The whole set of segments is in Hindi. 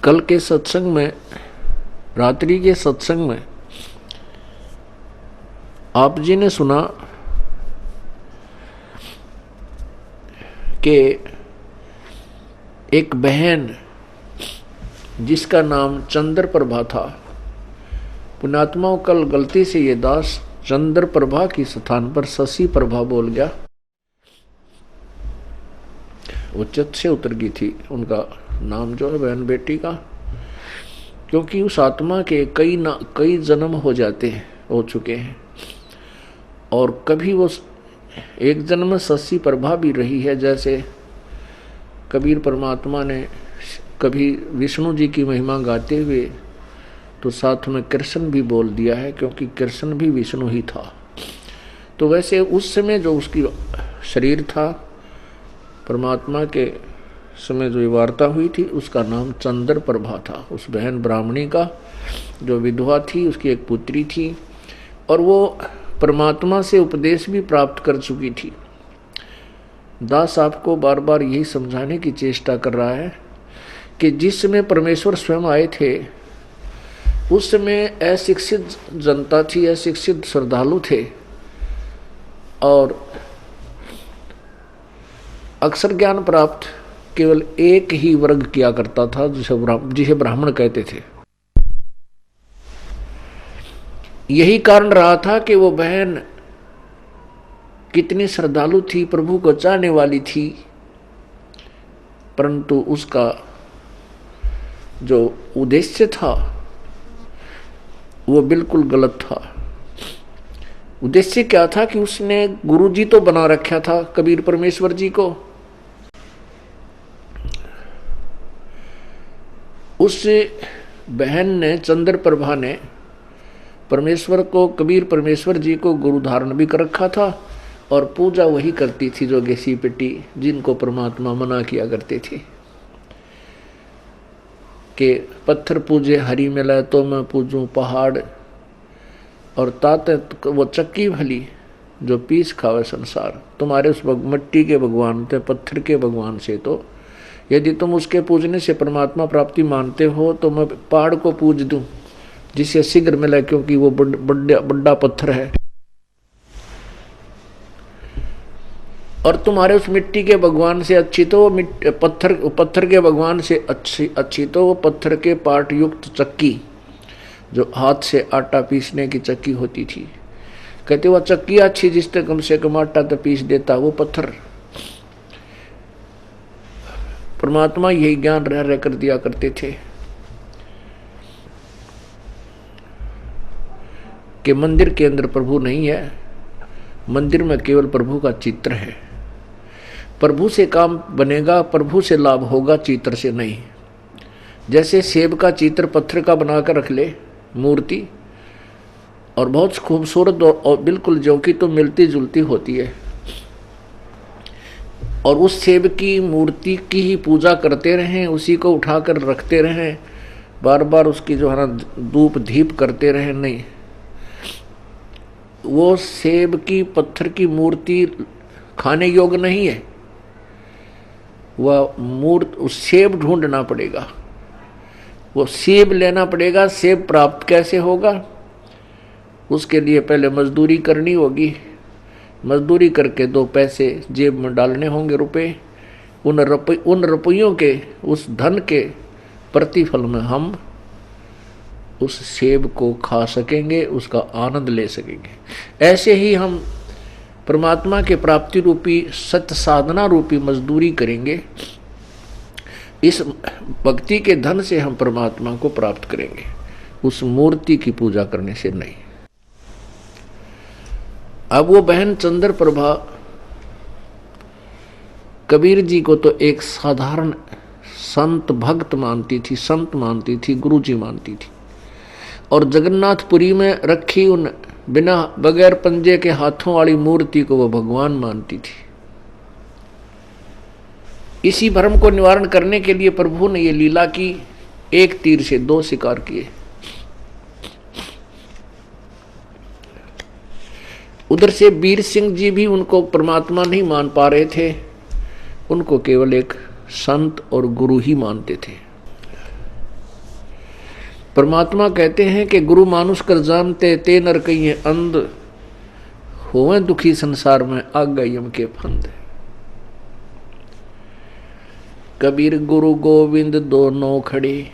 कल के सत्संग में, रात्रि के सत्संग में आप जी ने सुना कि एक बहन जिसका नाम चंद्र प्रभा था, पुण्यात्माओं कल गलती से ये दास चंद्र प्रभा की स्थान पर शशि प्रभा बोल गया। वो चित से उतर गई थी उनका नाम जो है बहन बेटी का, क्योंकि उस आत्मा के कई जन्म हो चुके हैं और कभी वो एक जन्म में शशि प्रभा भी रही है। जैसे कबीर परमात्मा ने कभी विष्णु जी की महिमा गाते हुए तो साथ में कृष्ण भी बोल दिया है, क्योंकि कृष्ण भी विष्णु ही था। तो वैसे उस समय जो उसकी शरीर था, परमात्मा के समय जो वार्ता हुई थी, उसका नाम चंद्र प्रभा था। उस बहन ब्राह्मणी का जो विधवा थी, उसकी एक पुत्री थी और वो परमात्मा से उपदेश भी प्राप्त कर चुकी थी। दास आपको बार बार यही समझाने की चेष्टा कर रहा है कि जिस समय परमेश्वर स्वयं आए थे, उस समय अशिक्षित जनता थी, अशिक्षित श्रद्धालु थे और अक्षर ज्ञान प्राप्त केवल एक ही वर्ग किया करता था, जिसे ब्राह्मण कहते थे। यही कारण रहा था कि वो बहन कितनी श्रद्धालु थी, प्रभु को चाहने वाली थी, परंतु उसका जो उद्देश्य था वो बिल्कुल गलत था। उद्देश्य क्या था कि उसने गुरु जी तो बना रखा था कबीर परमेश्वर जी को, उस बहन ने चंद्र प्रभा ने परमेश्वर को, कबीर परमेश्वर जी को गुरु धारण भी कर रखा था और पूजा वही करती थी जो घिसी पिटी, जिनको परमात्मा मना किया करते थे कि पत्थर पूजे हरि मिला तो मैं पूजूं पहाड़, और ताते वो चक्की भली जो पीस खावे संसार। तुम्हारे उस मिट्टी के भगवान थे, पत्थर के भगवान से तो यदि तुम उसके पूजने से परमात्मा प्राप्ति मानते हो तो मैं पहाड़ को पूज दूं जिसे शीघ्र मिला, क्योंकि वो बड़ा पत्थर है। और तुम्हारे उस मिट्टी के भगवान से अच्छी तो पत्थर के भगवान से अच्छी तो वो पत्थर के पार्ट युक्त चक्की, जो हाथ से आटा पीसने की चक्की होती थी। कहते वो चक्की अच्छी जिससे कम से कम आटा तो पीस देता, वो पत्थर। परमात्मा यही ज्ञान रह कर दिया करते थे कि मंदिर के अंदर प्रभु नहीं है, मंदिर में केवल प्रभु का चित्र है। प्रभु से काम बनेगा, प्रभु से लाभ होगा, चित्र से नहीं। जैसे सेब का चित्र पत्थर का बनाकर रख ले मूर्ति, और बहुत खूबसूरत और बिल्कुल जो कि तो मिलती जुलती होती है, और उस सेब की मूर्ति की ही पूजा करते रहें, उसी को उठाकर रखते रहें, बार बार उसकी जो है ना धूप धीप करते रहें, नहीं। वो सेब की पत्थर की मूर्ति खाने योग्य नहीं है। वह उस सेब ढूंढना पड़ेगा, वो सेब लेना पड़ेगा। सेब प्राप्त कैसे होगा? उसके लिए पहले मजदूरी करनी होगी, मजदूरी करके 2 पैसे जेब में डालने होंगे, रुपए। उन रुपयों के, उस धन के प्रतिफल में हम उस सेब को खा सकेंगे, उसका आनंद ले सकेंगे। ऐसे ही हम परमात्मा के प्राप्ति रूपी सत्य साधना रूपी मजदूरी करेंगे। इस भक्ति के धन से हम परमात्मा को प्राप्त करेंगे, उस मूर्ति की पूजा करने से नहीं। अब वो बहन चंद्र प्रभा कबीर जी को तो एक साधारण संत भक्त मानती थी, संत मानती थी, गुरु जी मानती थी, और जगन्नाथपुरी में रखी उन बिना बगैर पंजे के हाथों वाली मूर्ति को वो भगवान मानती थी। इसी भ्रम को निवारण करने के लिए प्रभु ने ये लीला की, एक तीर से 2 शिकार किए। उधर से वीर सिंह जी भी उनको परमात्मा नहीं मान पा रहे थे, उनको केवल एक संत और गुरु ही मानते थे। परमात्मा कहते हैं कि गुरु मानुष कर जानते ते नर कहिए अंध, होवे दुखी संसार में आग यम के फंद। कबीर गुरु गोविंद दोनों खड़े,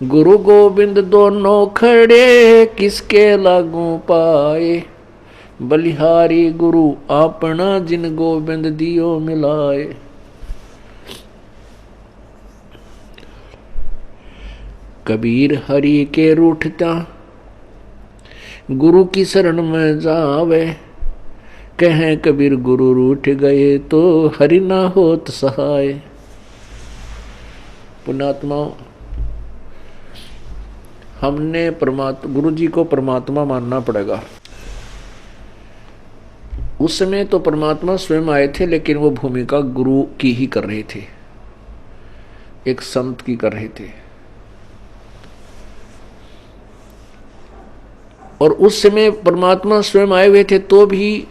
गुरु गोविंद दोनों खड़े, किसके लागू पाए, बलिहारी गुरु अपना जिन गोविंद दियो मिलाए। कबीर हरि के रूठता, गुरु की शरण में जावे, कहें कबीर गुरु रूठ गए तो हरि ना होत सहाय। पुण्यात्माओं, हमने गुरु जी को परमात्मा मानना पड़ेगा। उस समय तो परमात्मा स्वयं आए थे, लेकिन वो भूमिका गुरु की ही कर रहे थे, एक संत की कर रहे थे। और उस समय परमात्मा स्वयं आए हुए थे तो भी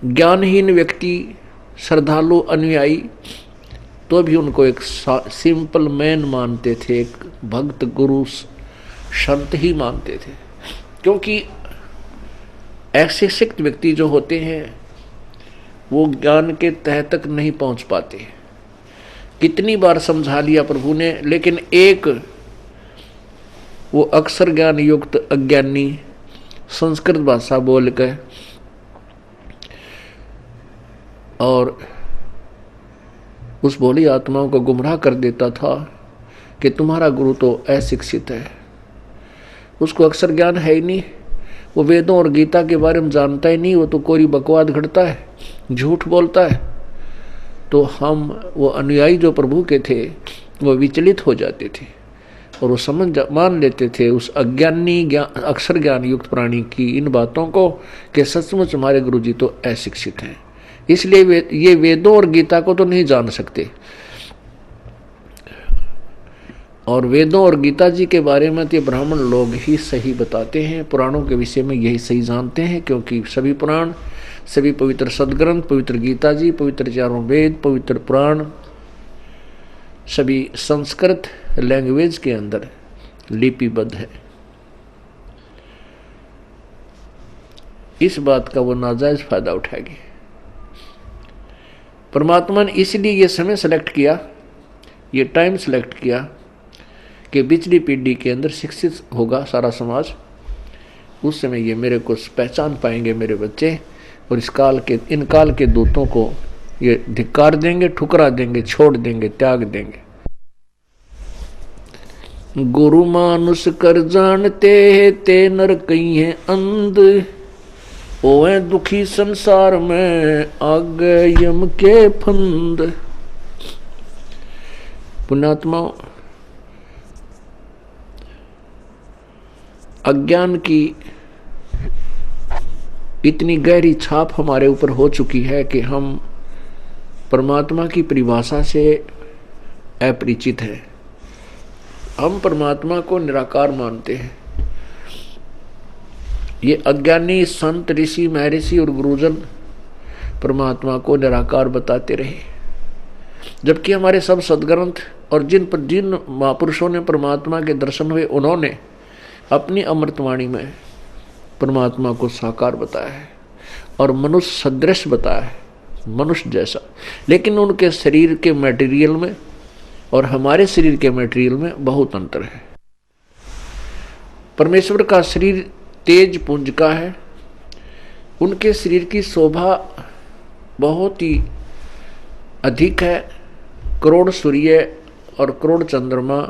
ज्ञानहीन व्यक्ति, श्रद्धालु अनुयायी, तो भी उनको एक सिंपल मैन मानते थे, एक भक्त गुरु संत ही मानते थे। क्योंकि ऐसे शिक्षित व्यक्ति जो होते हैं वो ज्ञान के तह तक नहीं पहुंच पाते। कितनी बार समझा लिया प्रभु ने, लेकिन एक वो अक्षर ज्ञान युक्त अज्ञानी संस्कृत भाषा बोल कर और उस भोली आत्माओं को गुमराह कर देता था कि तुम्हारा गुरु तो अशिक्षित है, उसको अक्षर ज्ञान है ही नहीं, वो वेदों और गीता के बारे में जानता ही नहीं, वो तो कोई बकवाद घड़ता है, झूठ बोलता है। तो हम वो अनुयायी जो प्रभु के थे वो विचलित हो जाते थे और वो मान लेते थे उस अज्ञानी अक्षर ज्ञान युक्त प्राणी की इन बातों को कि सचमुच हमारे गुरु जी तो अशिक्षित हैं, इसलिए ये वेदों और गीता को तो नहीं जान सकते। और वेदों और गीता जी के बारे में तो ब्राह्मण लोग ही सही बताते हैं, पुराणों के विषय में यही सही जानते हैं, क्योंकि सभी पुराण, सभी पवित्र सदग्रंथ, पवित्र गीता जी, पवित्र चारों वेद, पवित्र पुराण सभी संस्कृत लैंग्वेज के अंदर लिपिबद्ध है। इस बात का वो नाजायज फायदा उठाएगी। परमात्मा ने इसलिए ये समय सेलेक्ट किया, ये टाइम सेलेक्ट किया कि पिछली पीढ़ी के अंदर शिक्षित होगा सारा समाज। उस समय ये मेरे को पहचान पाएंगे मेरे बच्चे, और इन काल के दूतों को ये धिक्कार देंगे, ठुकरा देंगे, छोड़ देंगे, त्याग देंगे। गुरु मानुष कर जानते ते नर कहिए अंध, ओए दुखी संसार में आग यम के फंद। पुण्यात्मा, अज्ञान की इतनी गहरी छाप हमारे ऊपर हो चुकी है कि हम परमात्मा की परिभाषा से अपरिचित हैं। हम परमात्मा को निराकार मानते हैं। ये अज्ञानी संत, ऋषि, महर्षि और गुरुजन परमात्मा को निराकार बताते रहे, जबकि हमारे सब सदग्रंथ और जिन महापुरुषों ने परमात्मा के दर्शन हुए उन्होंने अपनी अमृतवाणी में परमात्मा को साकार बताया है और मनुष्य सदृश बताया है, मनुष्य जैसा। लेकिन उनके शरीर के मटेरियल में और हमारे शरीर के मटेरियल में बहुत अंतर है। परमेश्वर का शरीर तेज पुंज का है, उनके शरीर की शोभा बहुत ही अधिक है। करोड़ सूर्य और करोड़ चंद्रमा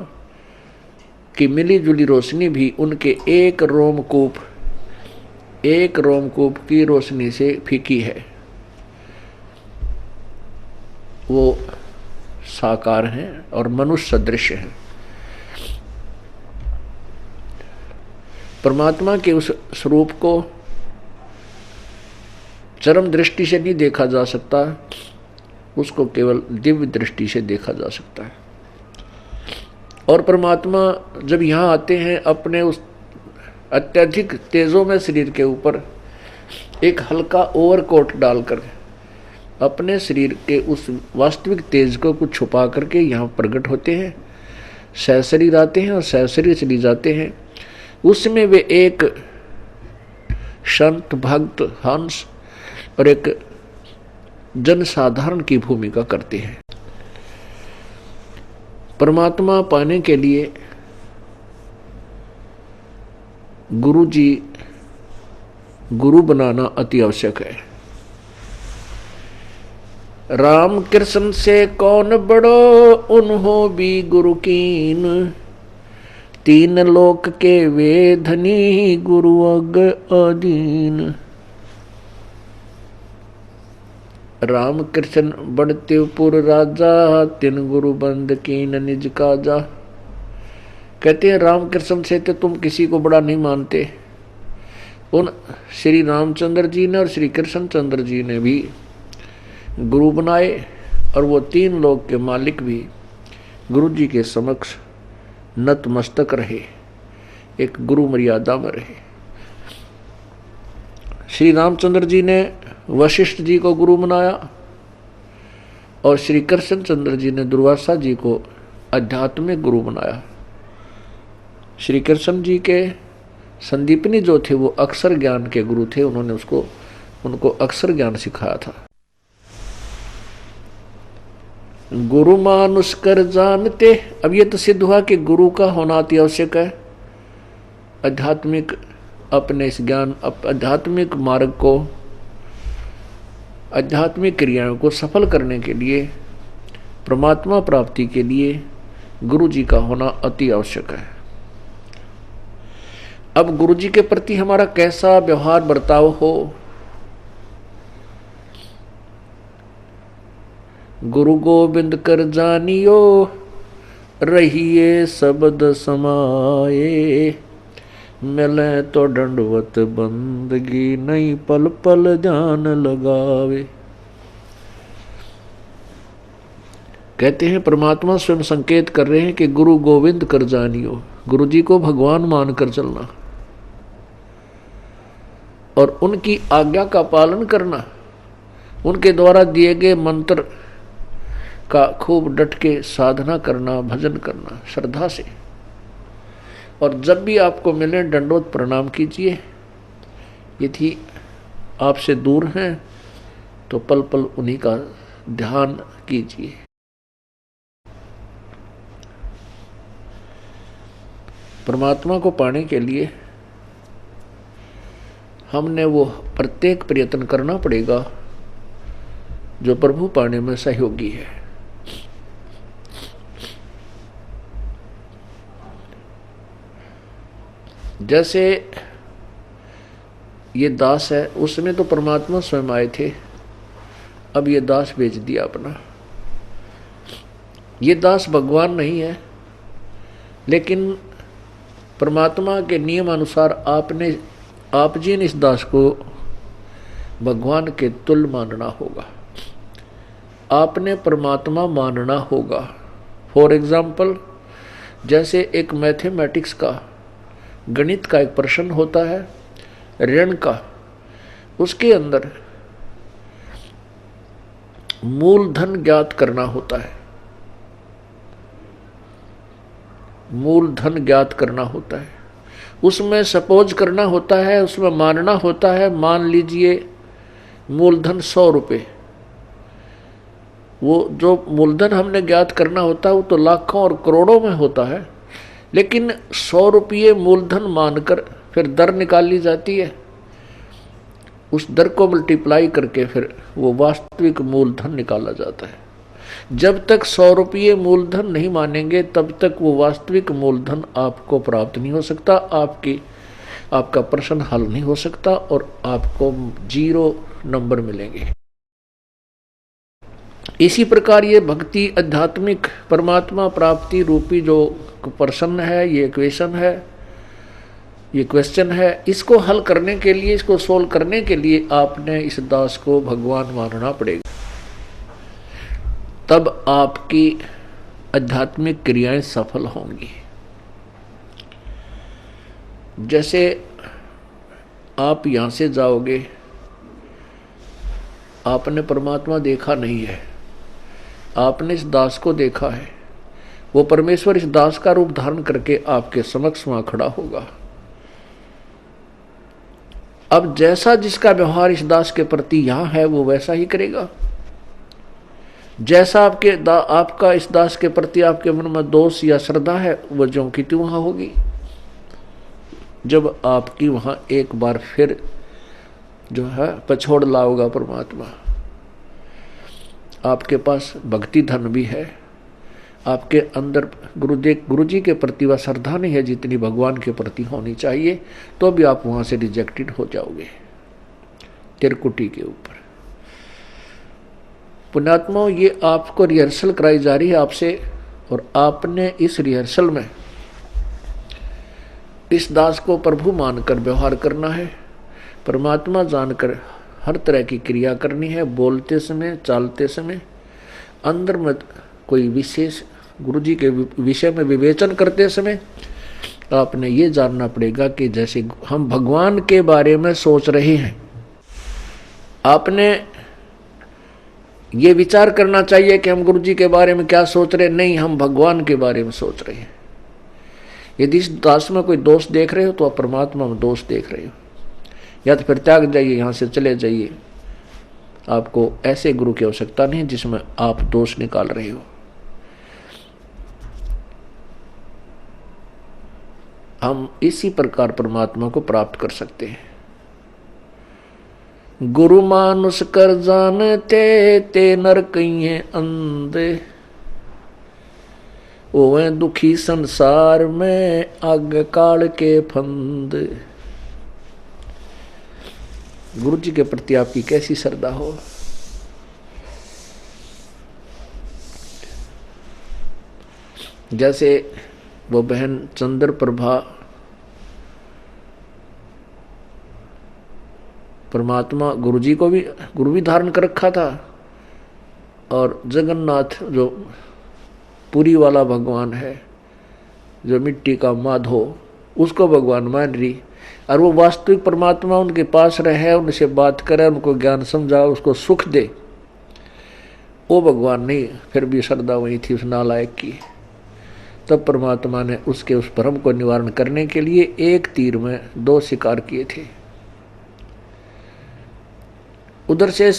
की मिली जुली रोशनी भी उनके एक रोमकूप की रोशनी से फीकी है। वो साकार हैं और मनुष्य सदृश हैं। परमात्मा के उस स्वरूप को चरम दृष्टि से नहीं देखा जा सकता, उसको केवल दिव्य दृष्टि से देखा जा सकता है। और परमात्मा जब यहाँ आते हैं अपने उस अत्यधिक तेजों में शरीर के ऊपर एक हल्का ओवरकोट डालकर अपने शरीर के उस वास्तविक तेज को कुछ छुपा करके यहाँ प्रकट होते हैं, सहशरीर आते हैं और सहशरीर चली जाते हैं। उसमें वे एक संत, भक्त, हंस और एक जनसाधारण की भूमिका करते हैं। परमात्मा पाने के लिए गुरु जी, गुरु बनाना अति आवश्यक है। राम कृष्ण से कौन बड़ो, उन्हों भी गुरु कीन, तीन लोक के वे धनी, गुरु अग अधीन। राम कृष्ण बड़तेपुर राजा, तिन गुरु बंद कीन निज काजा। कहते हैं राम कृष्ण से तो तुम किसी को बड़ा नहीं मानते। उन श्री रामचंद्र जी ने और श्री कृष्ण चंद्र जी ने भी गुरु बनाए और वो तीन लोक के मालिक भी गुरु जी के समक्ष नतमस्तक रहे, एक गुरु मर्यादा में रहे। श्री रामचंद्र जी ने वशिष्ठ जी को गुरु बनाया और श्री कृष्ण चंद्र जी ने दुर्वासा जी को आध्यात्मिक गुरु बनाया। श्री कृष्ण जी के संदीपनी जो थे वो अक्षर ज्ञान के गुरु थे, उन्होंने उनको अक्षर ज्ञान सिखाया था। गुरु मानुष कर जानते, अब ये तो सिद्ध हुआ कि गुरु का होना अति आवश्यक है। आध्यात्मिक अपने इस ज्ञान, आध्यात्मिक मार्ग को, आध्यात्मिक क्रियाओं को सफल करने के लिए, परमात्मा प्राप्ति के लिए गुरु जी का होना अति आवश्यक है। अब गुरु जी के प्रति हमारा कैसा व्यवहार बर्ताव हो, गुरु गोविंद कर जानियो, रहिए शब्द समाए, मिले तो दंडवत बंदगी, नहीं पल पल ध्यान लगावे। कहते हैं परमात्मा स्वयं संकेत कर रहे हैं कि गुरु गोविंद कर जानियो, गुरु जी को भगवान मानकर चलना और उनकी आज्ञा का पालन करना, उनके द्वारा दिए गए मंत्र का खूब डट के साधना करना, भजन करना श्रद्धा से। और जब भी आपको मिले दंडोत प्रणाम कीजिए। यदि आपसे दूर हैं तो पल पल उन्हीं का ध्यान कीजिए। परमात्मा को पाने के लिए हमने वो प्रत्येक प्रयत्न करना पड़ेगा जो प्रभु पाने में सहयोगी है। जैसे ये दास है, उसमें तो परमात्मा स्वयं आए थे, अब ये दास बेच दिया अपना। ये दास भगवान नहीं है, लेकिन परमात्मा के नियम अनुसार आप जी ने इस दास को भगवान के तुल्य मानना होगा, आपने परमात्मा मानना होगा। फॉर एग्जाम्पल, जैसे एक मैथमेटिक्स का, गणित का एक प्रश्न होता है ऋण का, उसके अंदर मूलधन ज्ञात करना होता है, मूलधन ज्ञात करना होता है, उसमें सपोज करना होता है, उसमें मानना होता है, मान लीजिए मूलधन 100 रुपये। वो जो मूलधन हमने ज्ञात करना होता है वो तो लाखों और करोड़ों में होता है, लेकिन 100 रुपये मूलधन मानकर फिर दर निकाली जाती है, उस दर को मल्टीप्लाई करके फिर वो वास्तविक मूलधन निकाला जाता है। जब तक 100 रुपये मूलधन नहीं मानेंगे तब तक वो वास्तविक मूलधन आपको प्राप्त नहीं हो सकता, आपका प्रश्न हल नहीं हो सकता और आपको 0 नंबर मिलेंगे। इसी प्रकार ये भक्ति, आध्यात्मिक परमात्मा प्राप्ति रूपी जो प्रश्न है, ये इक्वेशन है, ये क्वेश्चन है, इसको हल करने के लिए, इसको सोल्व करने के लिए आपने इस दास को भगवान मानना पड़ेगा। तब आपकी आध्यात्मिक क्रियाएं सफल होंगी। जैसे आप यहाँ से जाओगे, आपने परमात्मा देखा नहीं है, आपने इस दास को देखा है, वो परमेश्वर इस दास का रूप धारण करके आपके समक्ष वहां खड़ा होगा। अब जैसा जिसका व्यवहार इस दास के प्रति यहां है वो वैसा ही करेगा। जैसा आपका इस दास के प्रति आपके मन में दोष या श्रद्धा है वो ज्यों की त्यों वहां होगी। जब आपकी वहां एक बार फिर जो है पछोड़ लाओगा परमात्मा, आपके पास भक्ति धन भी है, आपके अंदर गुरु जी के प्रति वह श्रद्धा नहीं है जितनी भगवान के प्रति होनी चाहिए, तो भी आप वहां से रिजेक्टेड हो जाओगे त्रिकुटी के ऊपर। पुण्यात्मा, ये आपको रिहर्सल कराई जा रही है आपसे, और आपने इस रिहर्सल में इस दास को प्रभु मानकर व्यवहार करना है, परमात्मा जानकर हर तरह की क्रिया करनी है, बोलते समय, चालते समय। अंदर में कोई विशेष गुरु जी के विषय में विवेचन करते समय आपने ये जानना पड़ेगा कि जैसे हम भगवान के बारे में सोच रहे हैं, आपने ये विचार करना चाहिए कि हम गुरु जी के बारे में क्या सोच रहे हैं। नहीं, हम भगवान के बारे में सोच रहे हैं। यदि इस दास में कोई दोष देख रहे हो तो आप परमात्मा में दोष देख रहे हो, या तो फिर त्याग जाइए, यहां से चले जाइए। आपको ऐसे गुरु की आवश्यकता नहीं जिसमें आप दोष निकाल रहे हो। हम इसी प्रकार परमात्मा को प्राप्त कर सकते हैं। गुरु मानुष कर जानते ते नर कहिए अंधे, ओवे दुखी संसार में आग काल के फंद। गुरु जी के प्रति आपकी कैसी श्रद्धा हो। जैसे वो बहन चंद्र प्रभा परमात्मा गुरु जी को भी गुरु भी धारण कर रखा था, और जगन्नाथ जो पुरी वाला भगवान है, जो मिट्टी का माधो, उसको भगवान मान रही, और वो वास्तविक परमात्मा उनके पास रहे, उनसे बात करे, उनको ज्ञान समझा, उसको सुख दे, वो भगवान नहीं। फिर भी श्रद्धा वही थी उस नालायक की। तब परमात्मा ने उसके उस भ्रम को निवारण करने के लिए एक तीर में दो शिकार किए थे। उधर से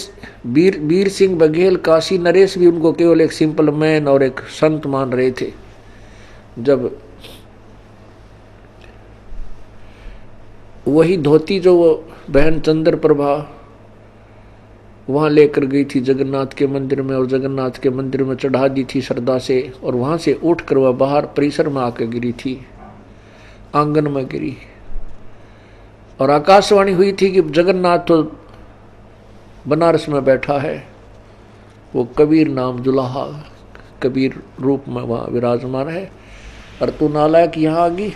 वीर सिंह बघेल, काशी नरेश भी उनको केवल एक सिंपल मैन और एक संत मान रहे थे। जब वही धोती जो वो बहन चंद्र प्रभा वहां लेकर गई थी जगन्नाथ के मंदिर में, और जगन्नाथ के मंदिर में चढ़ा दी थी श्रद्धा से, और वहां से उठकर वह बाहर परिसर में आकर गिरी थी, आंगन में गिरी, और आकाशवाणी हुई थी कि जगन्नाथ तो बनारस में बैठा है, वो कबीर नाम जुलाहा कबीर रूप में वहां विराजमान है, और तू नालायक यहां आ गई।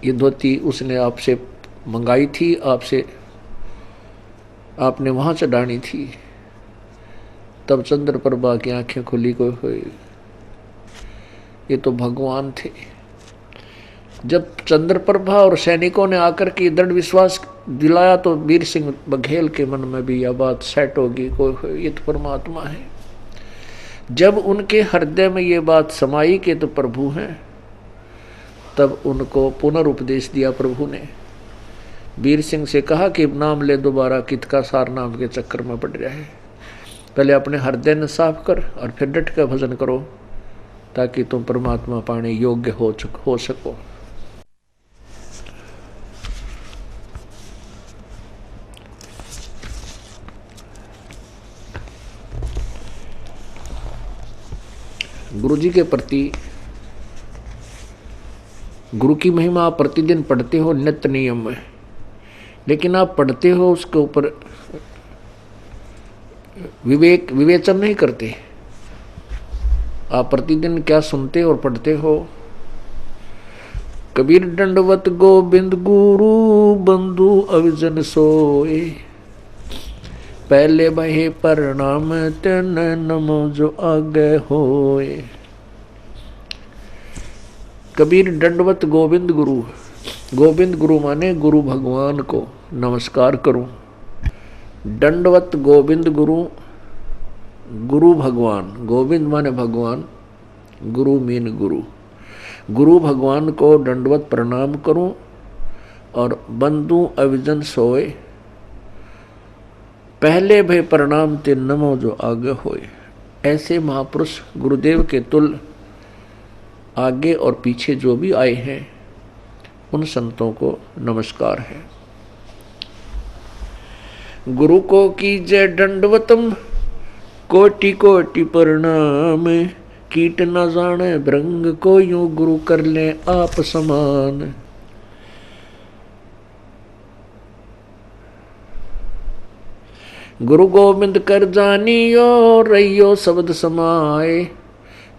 ये धोती उसने आपसे मंगाई थी, आपने वहां चढ़ानी थी। तब चंद्र प्रभा की आंखें खुली, कोई ये तो भगवान थे। जब चंद्र प्रभा और सैनिकों ने आकर के दृढ़ विश्वास दिलाया तो वीर सिंह बघेल के मन में भी यह बात सेट होगी, कोई ये तो परमात्मा है। जब उनके हृदय में ये बात समाई कि तो प्रभु हैं, तब उनको पुनरुपदेश दिया प्रभु ने। वीर सिंह से कहा कि नाम ले दोबारा, कित का सार नाम के चक्कर में पड़ रहा है। पहले अपने हृदय ने साफ कर और फिर डट कर भजन करो, ताकि तुम परमात्मा पाने योग्य हो सको। गुरु जी के प्रति गुरु की महिमा आप प्रतिदिन पढ़ते हो नित्य नियम में, लेकिन आप पढ़ते हो उसके ऊपर विवेचन नहीं करते। आप प्रतिदिन क्या सुनते और पढ़ते हो। कबीर दंडवत गोविंद गुरु बंधु अविजन सोए, पहले बहे प्रणाम तेन नमो जो आगे होए। कबीर दंडवत गोविंद गुरु, गोविंद गुरु माने गुरु भगवान को नमस्कार करूं। दंडवत गोविंद गुरु गुरु भगवान, गोविंद माने भगवान, गुरु मीन गुरु, गुरु भगवान को दंडवत प्रणाम करूं और बंदू अविजन सोए, पहले भय प्रणाम ते नमो जो आगे होए। ऐसे महापुरुष गुरुदेव के तुल्य आगे और पीछे जो भी आए हैं उन संतों को नमस्कार है। गुरु को कीजय दंडवतम, कोटि कोटि प्रणाम, कीट न जाने भृंग को यूं गुरु कर ले आप समान। गुरु गोविंद कर जानियो, रहियो शब्द समाए,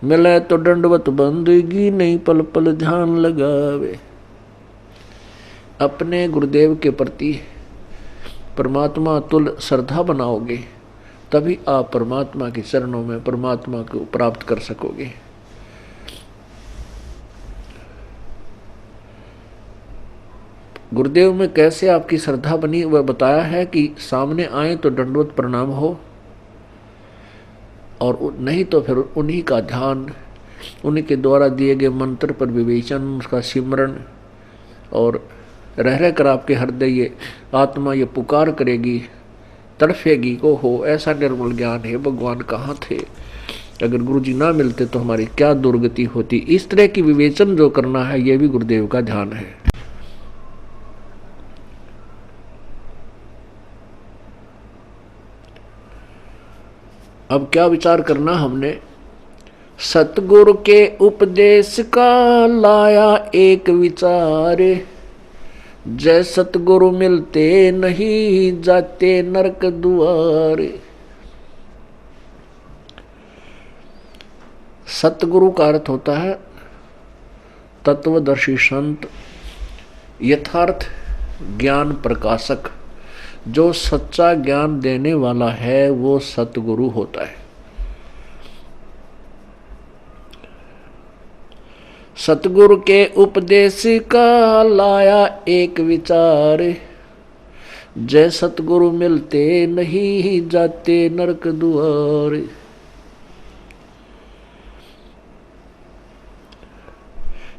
मिले तो दंडवत बंदगी, नहीं पल पल ध्यान लगावे। अपने गुरुदेव के प्रति परमात्मा तुल्य श्रद्धा बनाओगे तभी आप परमात्मा के चरणों में परमात्मा को प्राप्त कर सकोगे। गुरुदेव में कैसे आपकी श्रद्धा बनी वह बताया है कि सामने आए तो दंडवत प्रणाम हो, और नहीं तो फिर उन्हीं का ध्यान, उन्हीं के द्वारा दिए गए मंत्र पर विवेचन, उसका सिमरन, और रह कर आपके हृदय ये आत्मा ये पुकार करेगी, तड़फेगी को हो ऐसा निर्मल ज्ञान है भगवान कहाँ थे, अगर गुरु जी ना मिलते तो हमारी क्या दुर्गति होती। इस तरह की विवेचन जो करना है ये भी गुरुदेव का ध्यान है। अब क्या विचार करना हमने, सतगुरु के उपदेश का लाया एक विचार, जय सतगुरु मिलते नहीं जाते नरक दुआरे। सतगुरु का अर्थ होता है तत्वदर्शी संत, यथार्थ ज्ञान प्रकाशक। जो सच्चा ज्ञान देने वाला है वो सतगुरु होता है। सतगुरु के उपदेश का लाया एक विचार, जय सतगुरु मिलते नहीं जाते नरक दुआर।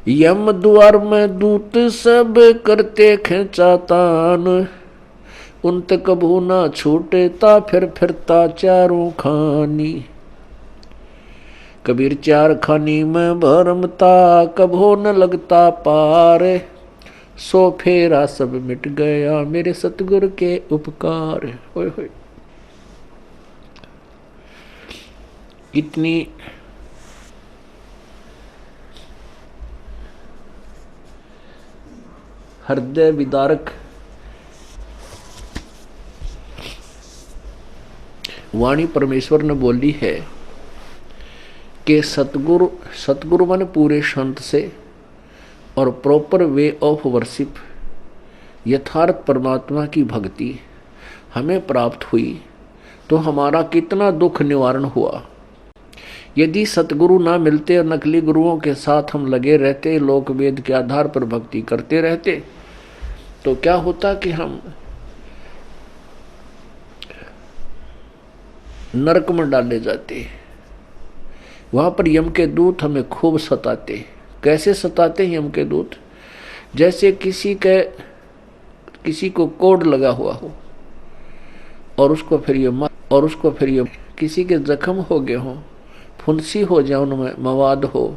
यम द्वार में दूत सब करते खेचातान, उन तक कभू ना छूटेता फिर फिरता चारों खानी। कबीर चार खानी में भरमता कभो न लगता पार, सो फेरा सब मिट गया मेरे सतगुरु के उपकार। होय होय, इतनी हृदय विदारक वाणी परमेश्वर ने बोली है कि सतगुरु माने पूरे संत से और प्रॉपर वे ऑफ वर्शिप, यथार्थ परमात्मा की भक्ति हमें प्राप्त हुई तो हमारा कितना दुख निवारण हुआ। यदि सतगुरु ना मिलते और नकली गुरुओं के साथ हम लगे रहते, लोक वेद के आधार पर भक्ति करते रहते, तो क्या होता कि हम नरक में डाले जाते। वहां पर यम के दूत हमें खूब सताते। कैसे सताते हैं यम के दूत? जैसे किसी को कोड लगा हुआ हो और उसको फिर ये किसी के जख्म हो गए हों, फुंसी हो जाए, उनमें मवाद हो,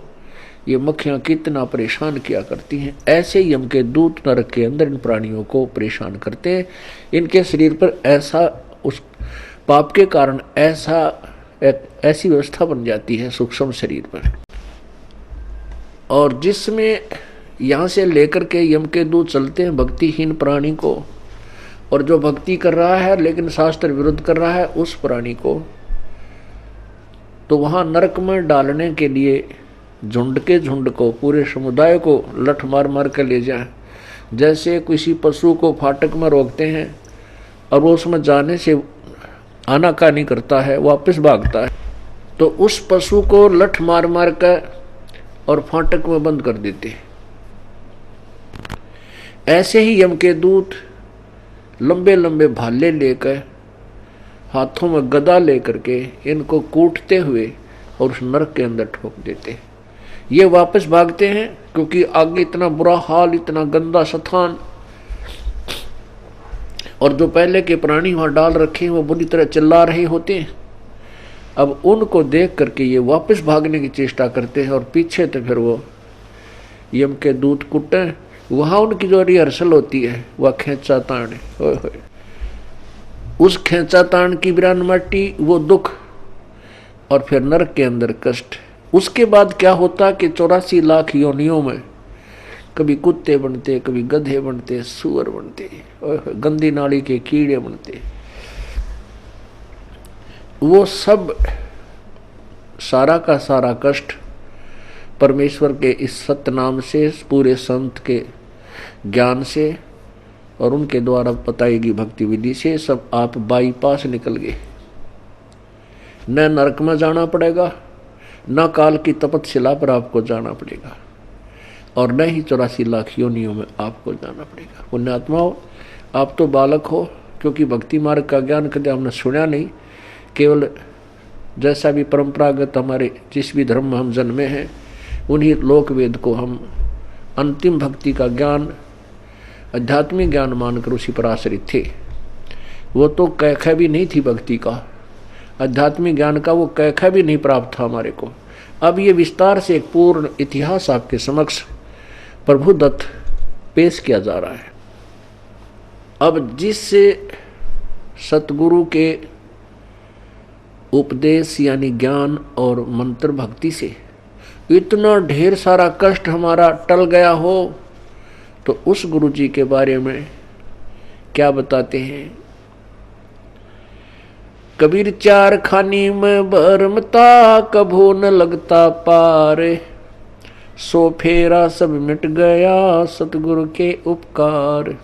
ये मक्खियां कितना परेशान किया करती हैं। ऐसे यम के दूत नरक के अंदर इन प्राणियों को परेशान करते हैं। इनके शरीर पर ऐसा उस पाप के कारण ऐसी व्यवस्था बन जाती है सूक्ष्म शरीर पर, और जिसमें यहाँ से लेकर के यम के दूत चलते हैं भक्तिहीन प्राणी को, और जो भक्ति कर रहा है लेकिन शास्त्र विरुद्ध कर रहा है उस प्राणी को, तो वहाँ नरक में डालने के लिए झुंड के झुंड को, पूरे समुदाय को लठ मार मार कर ले जाए। जैसे किसी पशु को फाटक में रोकते हैं और वो उसमें जाने से आनाकानी करता है, वापस भागता है, तो उस पशु को लठ मार मार कर और फाटक में बंद कर देते। ऐसे ही यम के दूत लंबे लंबे भाले लेकर हाथों में गदा लेकर के इनको कूटते हुए और उस नरक के अंदर ठोक देते। ये वापस भागते हैं क्योंकि आगे इतना बुरा हाल, इतना गंदा स्थान, और जो पहले के प्राणी वहां डाल रखे हैं वो बुरी तरह चिल्ला रहे होते हैं। अब उनको देख करके ये वापस भागने की चेष्टा करते हैं और पीछे तो फिर वो यम के दूत कुटे। वहां उनकी जो रिहर्सल होती है वह खेचा ताण है। उस खेचा ताण की बिरान माटी, वो दुख, और फिर नरक के अंदर कष्ट। उसके बाद क्या होता कि 84 लाख योनियों में कभी कुत्ते बनते, कभी गधे बनते, सुअर बनते, गंदी नाली के कीड़े बनते। वो सब सारा का सारा कष्ट परमेश्वर के इस सत्य नाम से, पूरे संत के ज्ञान से और उनके द्वारा बताई गई भक्ति विधि से सब आप बाईपास निकल गए। न नरक में जाना पड़ेगा, न काल की तपस्या पर आपको जाना पड़ेगा, और न ही 84 लाख योनियों में आपको जाना पड़ेगा। पुण्यात्माओं, आप तो बालक हो, क्योंकि भक्ति मार्ग का ज्ञान कभी हमने सुना नहीं। केवल जैसा भी परंपरागत हमारे जिस भी धर्म में हम जन्मे हैं उन्हीं लोक वेद को हम अंतिम भक्ति का ज्ञान, आध्यात्मिक ज्ञान मानकर उसी पर आश्रित थे। वो तो कैखा भी नहीं थी भक्ति का, आध्यात्मिक ज्ञान का वो कैखा भी नहीं प्राप्त था हमारे को। अब ये विस्तार से एक पूर्ण इतिहास आपके समक्ष प्रभु दत्त पेश किया जा रहा है। अब जिससे सतगुरु के उपदेश यानी ज्ञान और मंत्र भक्ति से इतना ढेर सारा कष्ट हमारा टल गया हो, तो उस गुरु जी के बारे में क्या बताते हैं। कबीर चार खानी में भरमता, कभू न लगता पार, सो फेरा सब मिट गया सतगुरु के उपकार।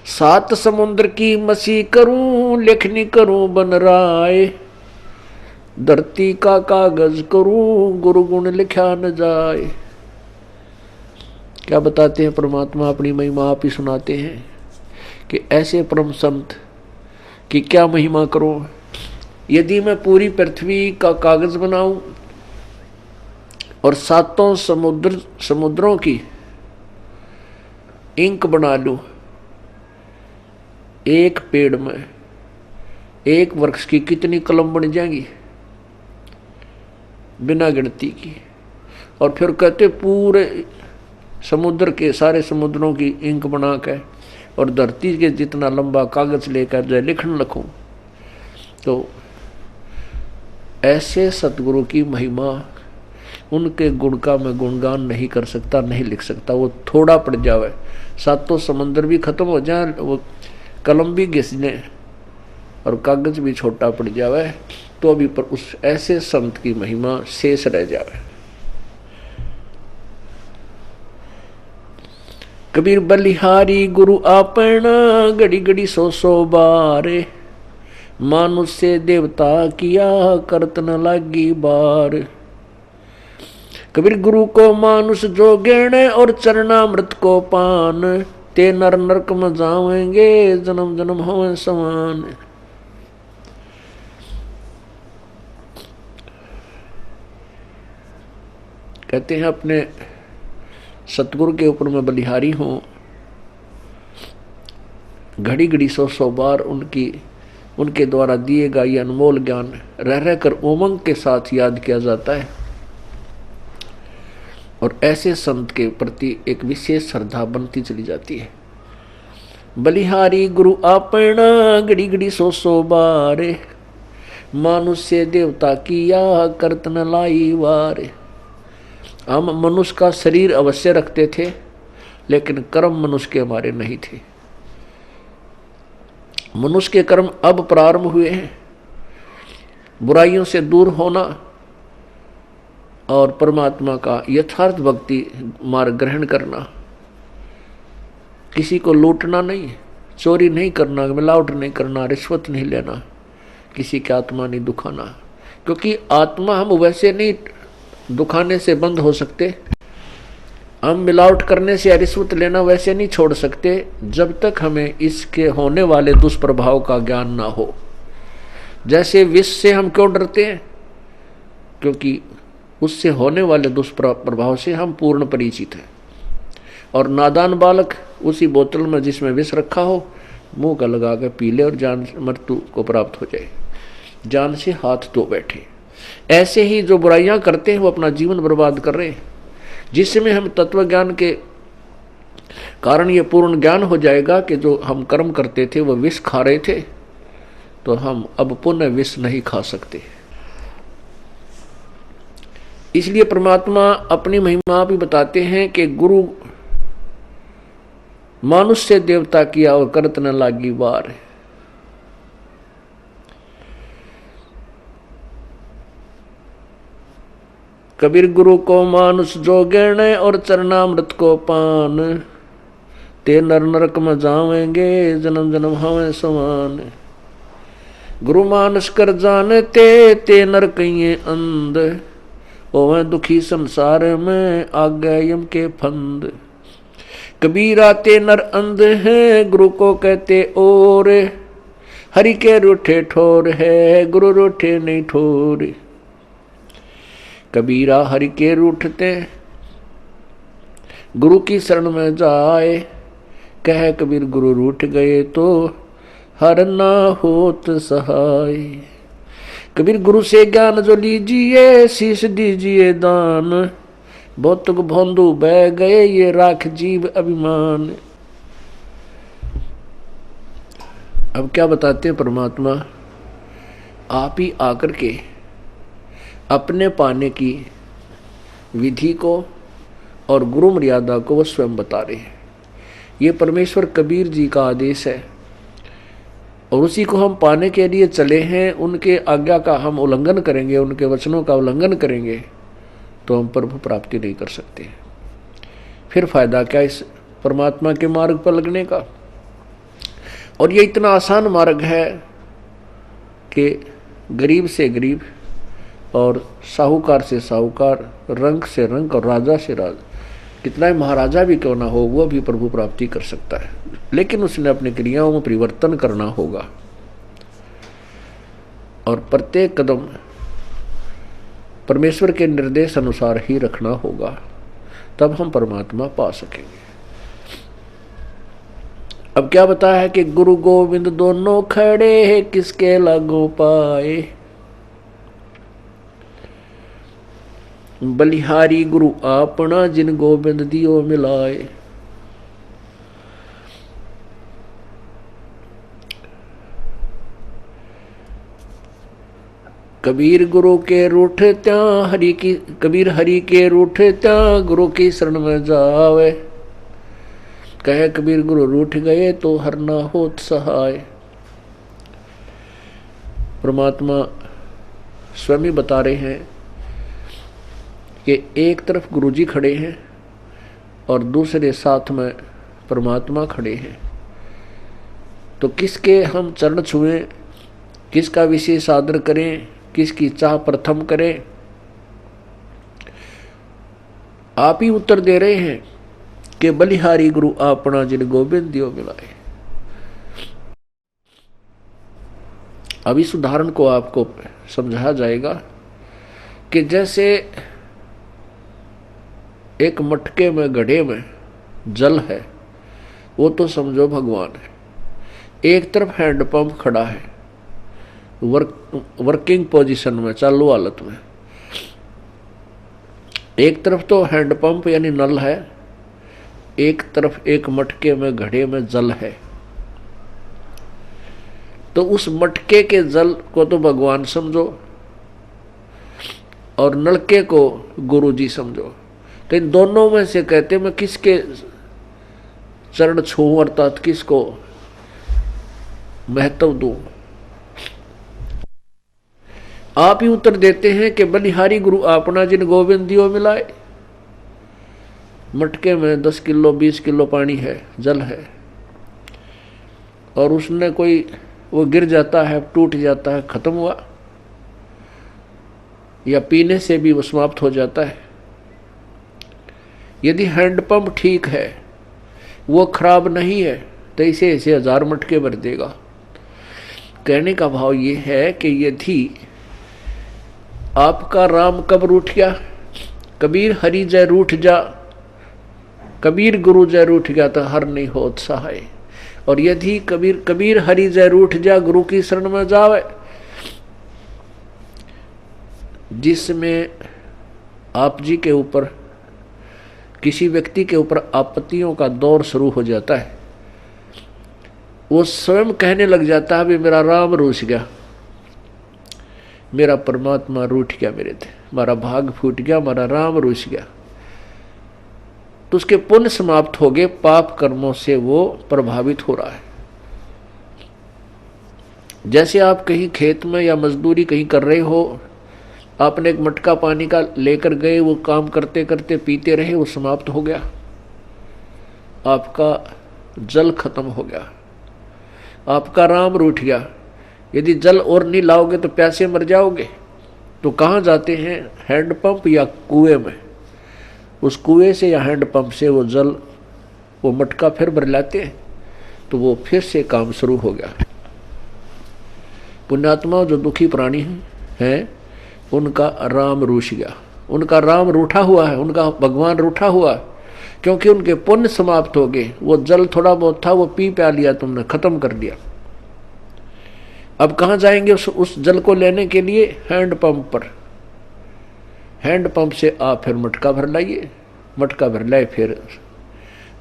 7 समुद्र की मसी करूं, लेखनी करूं बन राय, धरती का कागज करूं, गुरु गुण लिखा न जाए। क्या बताते हैं परमात्मा, अपनी महिमा आप ही सुनाते हैं कि ऐसे परम संत की क्या महिमा करूं। यदि मैं पूरी पृथ्वी का कागज बनाऊं और 7 समुद्रों की इंक बना लूं, एक पेड़ में एक वृक्ष की कितनी कलम बन जाएंगी, बिना गिनती की। और फिर कहते पूरे समुद्र के सारे समुद्रों की इंक बना के और धरती के जितना लंबा कागज लेकर जाए लिखने लगूं। तो ऐसे सतगुरु की महिमा, उनके गुण का मैं गुणगान नहीं कर सकता, नहीं लिख सकता। वो थोड़ा पड़ जावे, 7 समंदर भी खत्म हो जाए, वो कलम भी घिसने और कागज भी छोटा पड़ जावे, तो अभी पर उस ऐसे संत की महिमा शेष रह जावे। कबीर बलिहारी गुरु आपना, घड़ी घड़ी 100 बार, मानुष से देवता किया करत न लागी बार। कबीर गुरु को मानुष जो गेणे और चरणामृत को पान, ते नर नरक में जावेंगे जन्म जन्म हों समान। कहते हैं अपने सतगुरु के ऊपर मैं बलिहारी हूँ, घड़ी घड़ी 100 बार उनके द्वारा दिए गए ये अनमोल ज्ञान रह रहकर उमंग के साथ याद किया जाता है, और ऐसे संत के प्रति एक विशेष श्रद्धा बनती चली जाती है। बलिहारी गुरु आपना, घड़ी घड़ी 100 बार, मानुष से देवता किया करत न लाई वार। हम मनुष्य का शरीर अवश्य रखते थे, लेकिन कर्म मनुष्य के हमारे नहीं थे। मनुष्य के कर्म अब प्रारंभ हुए हैं, बुराइयों से दूर होना और परमात्मा का यथार्थ भक्ति मार्ग ग्रहण करना। किसी को लूटना नहीं, चोरी नहीं करना, मिलावट नहीं करना, रिश्वत नहीं लेना, किसी की आत्मा नहीं दुखाना, क्योंकि आत्मा हम वैसे नहीं दुखाने से बंद हो सकते। हम मिलावट करने से या रिश्वत लेना वैसे नहीं छोड़ सकते जब तक हमें इसके होने वाले दुष्प्रभाव का ज्ञान ना हो। जैसे विष से हम क्यों डरते हैं? क्योंकि उससे होने वाले दुष्प्रभाव से हम पूर्ण परिचित हैं। और नादान बालक उसी बोतल में जिसमें विष रखा हो मुंह का लगा कर पी ले और जान मृत्यु को प्राप्त हो जाए, जान से हाथ धो बैठे। ऐसे ही जो बुराइयां करते हैं वो अपना जीवन बर्बाद कर रहे हैं। जिसमें हम तत्व ज्ञान के कारण ये पूर्ण ज्ञान हो जाएगा कि जो हम कर्म करते थे वो विष खा रहे थे, तो हम अब पुनः विष नहीं खा सकते। इसलिए परमात्मा अपनी महिमा भी बताते हैं कि गुरु मानुष से देवता किया और करत न लागी बार। कबीर गुरु को मानुष जो गण और चरणामृत को पान, ते नर नरक में जावेंगे जन्म जन्म हमें समान। गुरु मानुष कर जानते ते नर कहिए अंध, ओवे दुखी संसार में आ गए यम के फंद। कबीर आते नर अंध है गुरु को कहते और, हरि के रूठे ठोर है गुरु रूठे नहीं ठोर। कबीरा हरि के रूठते गुरु की शरण में जाए, कह कबीर गुरु रूठ गए तो हर ना होत सहाय। कबीर गुरु से ज्ञान जो लीजिए शीश दीजिए दान, भौतुक भोंदू बह गए ये राख जीव अभिमान। अब क्या बताते हैं परमात्मा? आप ही आकर के अपने पाने की विधि को और गुरु मर्यादा को वो स्वयं बता रहे हैं। ये परमेश्वर कबीर जी का आदेश है और उसी को हम पाने के लिए चले हैं। उनके आज्ञा का हम उल्लंघन करेंगे, उनके वचनों का उल्लंघन करेंगे तो हम प्रभु प्राप्ति नहीं कर सकते। फिर फायदा क्या इस परमात्मा के मार्ग पर लगने का? और ये इतना आसान मार्ग है कि गरीब से गरीब और साहूकार से साहूकार, रंक से रंक और राजा से राजा, कितना ही महाराजा भी क्यों ना हो वो भी प्रभु प्राप्ति कर सकता है। लेकिन उसने अपनी क्रियाओं में परिवर्तन करना होगा और प्रत्येक कदम परमेश्वर के निर्देश अनुसार ही रखना होगा, तब हम परमात्मा पा सकेंगे। अब क्या बताया है कि गुरु गोविंद दोनों खड़े किसके लागू पाए। बलिहारी गुरु आपना जिन गोविंद दियो मिलाए। कबीर गुरु के रूठ त्या हरि की, कबीर हरि के रूठ त्या गुरु की शरण में जावे, कहे कबीर गुरु रूठ गए तो हर ना होत सहाय। परमात्मा स्वयं ही बता रहे हैं कि एक तरफ गुरु जी खड़े हैं और दूसरे साथ में परमात्मा खड़े हैं, तो किसके हम चरण छुएं, किसका विशेष आदर करें, किसकी चाह प्रथम करें? आप ही उत्तर दे रहे हैं कि बलिहारी गुरु आपना जिन गोविंद दियो मिलाए। अब इस उदाहरण को आपको समझाया जाएगा कि जैसे एक मटके में गड्ढे में जल है, वो तो समझो भगवान है। एक तरफ हैंडपंप खड़ा है वर्किंग पोजीशन में, चालू हालत में। एक तरफ तो हैंडपंप यानी नल है, एक तरफ एक मटके में घड़े में जल है। तो उस मटके के जल को तो भगवान समझो और नलके को गुरु जी समझो। तो इन दोनों में से कहते मैं किसके चरण छूं, अर्थात किसको महत्व दूं? आप ही उत्तर देते हैं कि बलिहारी गुरु आपना जिन गोविंद दियो मिलाए। मटके में 10 किलो 20 किलो पानी है, जल है, और उसने कोई वो गिर जाता है, टूट जाता है, खत्म हुआ, या पीने से भी वो समाप्त हो जाता है। यदि हैंडपंप ठीक है, वो खराब नहीं है, तो इसे ऐसे 1000 मटके भर देगा। कहने का भाव ये है कि यदि आपका राम कब रूठ गया, कबीर हरि जय रूठ जा, कबीर गुरु जय रूठ गया तो हर नहीं होत सहाय। और यदि कबीर हरि जय रूठ जा, गुरु की शरण में जावे, जिसमें आप जी के ऊपर, किसी व्यक्ति के ऊपर आपत्तियों का दौर शुरू हो जाता है, वो स्वयं कहने लग जाता है भी मेरा राम रूठ गया, मेरा परमात्मा रूठ गया, मेरे थे मेरा भाग फूट गया, मेरा राम रूठ गया, तो उसके पुण्य समाप्त हो गए, पाप कर्मों से वो प्रभावित हो रहा है। जैसे आप कहीं खेत में या मजदूरी कहीं कर रहे हो, आपने एक मटका पानी का लेकर गए, वो काम करते करते पीते रहे, वो समाप्त हो गया, आपका जल खत्म हो गया, आपका राम रूठ गया। यदि जल और नहीं लाओगे तो प्यासे मर जाओगे। तो कहाँ जाते हैं, हैंडपंप या कुएं में, उस कुएं से या हैंडपंप से वो जल, वो मटका फिर भर लाते हैं, तो वो फिर से काम शुरू हो गया। पुण्यात्मा जो दुखी प्राणी हैं, उनका राम रूठ गया, उनका राम रूठा हुआ है, उनका भगवान रूठा हुआ है, क्योंकि उनके पुण्य समाप्त हो गए। वो जल थोड़ा बहुत था, वो पी प्या लिया, तुमने खत्म कर दिया। अब कहाँ जाएंगे उस जल को लेने के लिए, हैंडपंप पर। हैंडपंप से आप फिर मटका भर लाइए, मटका भर लाए, फिर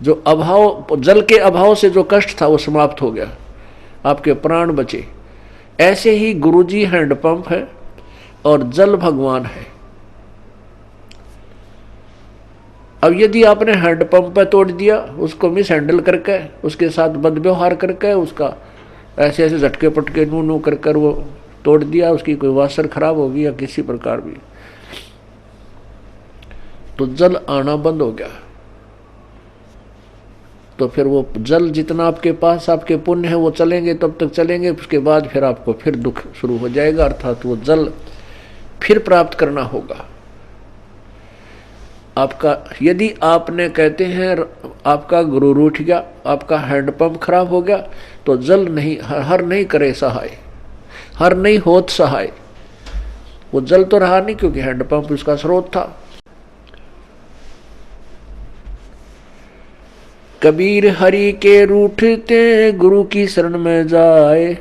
जो अभाव, जल के अभाव से जो कष्ट था वो समाप्त हो गया, आपके प्राण बचे। ऐसे ही गुरुजी हैंडपंप है और जल भगवान है। अब यदि आपने हैंडपंप पे तोड़ दिया, उसको मिस हैंडल करके, उसके साथ बदव्यवहार करके, उसका ऐसे ऐसे झटके पटके नू नू कर कर वो तोड़ दिया, उसकी कोई वासर खराब होगी या किसी प्रकार भी, तो जल आना बंद हो गया। तो फिर वो जल जितना आपके पास आपके पुण्य है वो चलेंगे, तब तक चलेंगे, उसके बाद फिर आपको फिर दुख शुरू हो जाएगा, अर्थात वो जल फिर प्राप्त करना होगा आपका। यदि आपने कहते हैं आपका गुरु रूठ गया, आपका हैंडपंप खराब हो गया, तो जल नहीं, हर नहीं करे सहाय, हर नहीं होत सहाय। वो जल तो रहा नहीं, क्योंकि हैंडपंप उसका स्रोत था। कबीर हरि के रूठते, गुरु की शरण में जाए,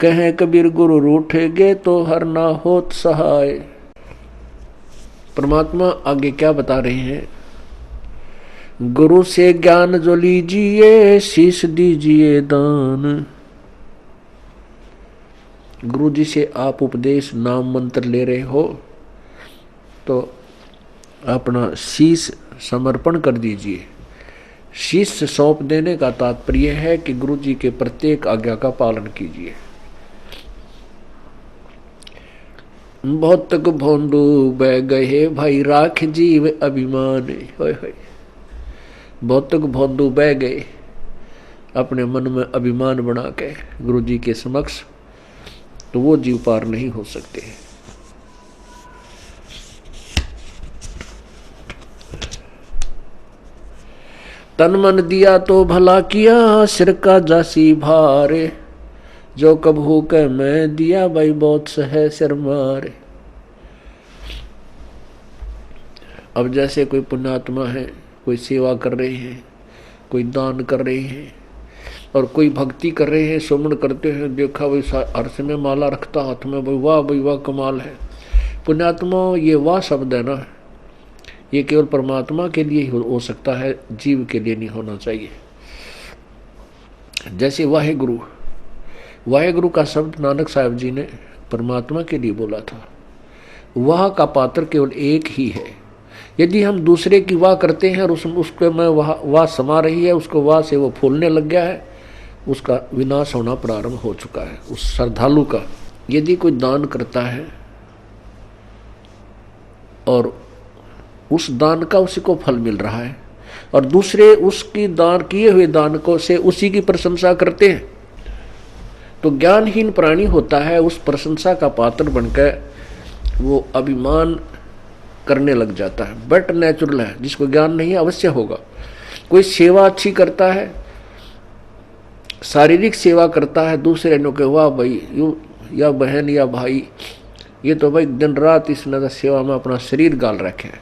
कहे कबीर गुरु रूठेगे तो हर ना होत सहाय। परमात्मा आगे क्या बता रहे हैं, गुरु से ज्ञान जो लीजिए, शीश दीजिए दान। गुरु जी से आप उपदेश नाम मंत्र ले रहे हो, तो अपना शीश समर्पण कर दीजिए। शीश सौंप देने का तात्पर्य है कि गुरु जी के प्रत्येक आज्ञा का पालन कीजिए। भौतक भोंडू बह गए भाई, राख जीव अभिमान। होय होय, भौतक भोंडू बह गए अपने मन में अभिमान बना के गुरु जी के समक्ष, तो वो जीव पार नहीं हो सकते। तन मन दिया तो भला किया, सिर का जासी भारे, जो कबहू के मैं दिया भाई बहुत सहे सिर मारे। अब जैसे कोई पुण्यात्मा है, कोई सेवा कर रहे हैं, कोई दान कर रहे हैं, और कोई भक्ति कर रहे हैं, सुमन करते हैं, देखा भाई अर्श में माला रखता हाथ में, भाई वाह भाई वाह कमाल है। पुण्यात्मा, ये वाह शब्द है ना, ये केवल परमात्मा के लिए हो सकता है, जीव के लिए नहीं होना चाहिए। जैसे वाहेगुरु, वाहेगुरु का शब्द नानक साहब जी ने परमात्मा के लिए बोला था। वाह का पात्र केवल एक ही है। यदि हम दूसरे की वाह करते हैं और उसके में वाह समा रही है, उसको वाह से वो फूलने लग गया है, उसका विनाश होना प्रारंभ हो चुका है उस श्रद्धालु का। यदि कोई दान करता है और उस दान का उसी को फल मिल रहा है, और दूसरे उसकी दान किए हुए दान को से उसी की प्रशंसा करते हैं, तो ज्ञानहीन प्राणी होता है, उस प्रशंसा का पात्र बनकर वो अभिमान करने लग जाता है, बट नेचुरल है। जिसको ज्ञान नहीं है अवश्य होगा। कोई सेवा अच्छी करता है, शारीरिक सेवा करता है, दूसरे ने कहे वाह भाई यू या बहन या भाई, ये तो भाई दिन रात इसने सेवा में अपना शरीर गाल रखे है,